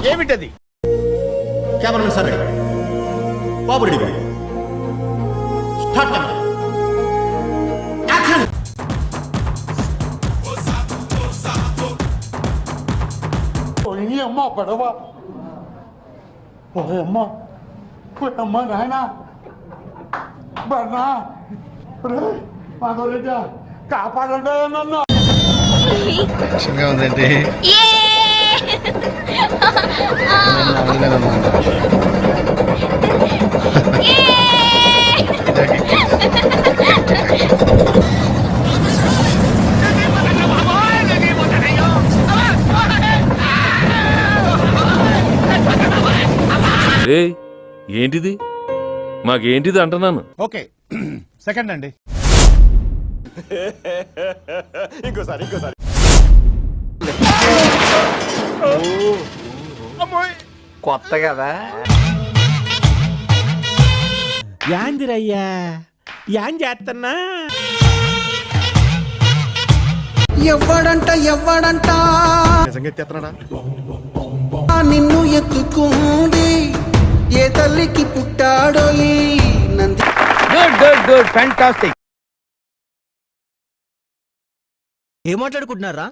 ఏమిటది? Cameramen sir ready, బాబు ready, start camera, action. పోయి అమ్మ పడవ, పోయమ్మ పోయమ్మ నాయన బన్నా మాధవరెడ్డి కాపాడండి నన్ను. ఉందండి ఏంటిది? మాకేంటిది అంటున్నాను. ఓకే సెకండ్ అండి. ఇంకోసారి కొత్త కదా. యాందిరయ్యా యాన్ చేస్తున్నా. ఎవ్వడంట నిజంగా ఎత్తేస్తున్నాడా? నిన్ను ఎత్తుకుంది ఏ తల్లికి పుట్టాడో ఈ నంది. Good fantastic. ఏం మాట్లాడుకుంటున్నారా?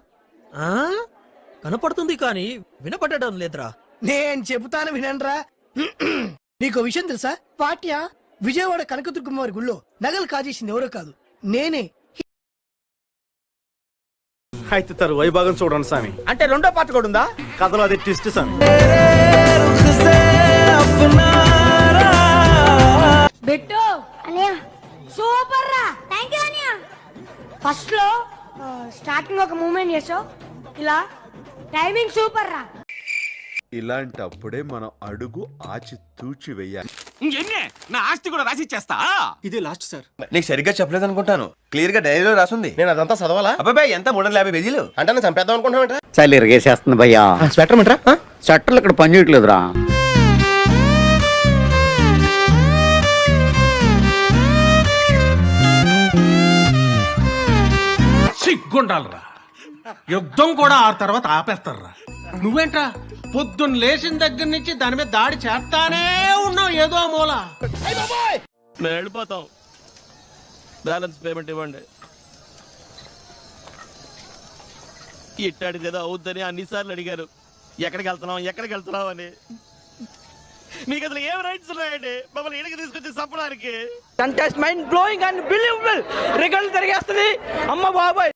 కనపడుతుంది కానీ వినపడడం లేదురా. నేను చెబుతాను వినండ్రా. నీకు విషయం తెలుసా? పాట్య విజయవాడ కనకదుర్గమ్మవారి గుళ్ళో నగలు కాజేసింది ఎవరో కాదు, నేనే. అయితే తరు వైభాగం చూడండి స్వామి. అంటే రెండో పార్ట్ కూడా ఉందా? కథలో అది ట్విస్ట్ స్వామి. బెట్టు అనియా సూపర్ రా. థాంక్యూ అనియా. ఫస్ట్ లో స్టార్టింగ్ ఒక మూమెంట్ చేసావు, ఇలా టైమింగ్ సూపర్ రా. ఇలాంటప్పుడే మనం అడుగు ఆచి తూచి వెయ్యాలి. నా ఆస్తి కూడా రాసి ఇచ్చేస్తా. ఇదే లాస్ట్ సార్. నీకు సరిగ్గా చెప్పలేదు అనుకుంటాను. క్లియర్ గా డైరీలో రాసుంది. నేను అదంతా చదవాలా? అబ్బాయి ఎంత 350 పేజీలు అంటే నేను చంపేద్దాం అనుకుంటున్నామంట. చలి ఇరగేసేస్తుంది భయ్యా. స్వెటర్ మంటరా? స్వెటర్లు ఇక్కడ పని చేయట్లేదురా. సిగ్గుండాలరా, యుద్ధం కూడా ఆ తర్వాత ఆపేస్తారా. నువ్వేంట్రా పొద్దున్న లేచిన దగ్గర నుంచి దాని మీద దాడి చేస్తానే ఉన్నావు ఏదో మూల. మేము వెళ్ళిపోతాం. బ్యాలెన్స్ పేమెంట్ ఇవ్వండి. ఇట్టాడిది ఏదో అవుద్దని అన్నిసార్లు అడిగారు. ఎక్కడికి వెళ్తున్నాం అని. మీకు అసలు ఏం రైట్స్ ఉన్నాయండి మమ్మల్ని ఇడికి తీసుకొచ్చి చంపడానికి? Contest mind blowing and believable. Result తిరిగేస్తుంది. అమ్మ బాబాయ్.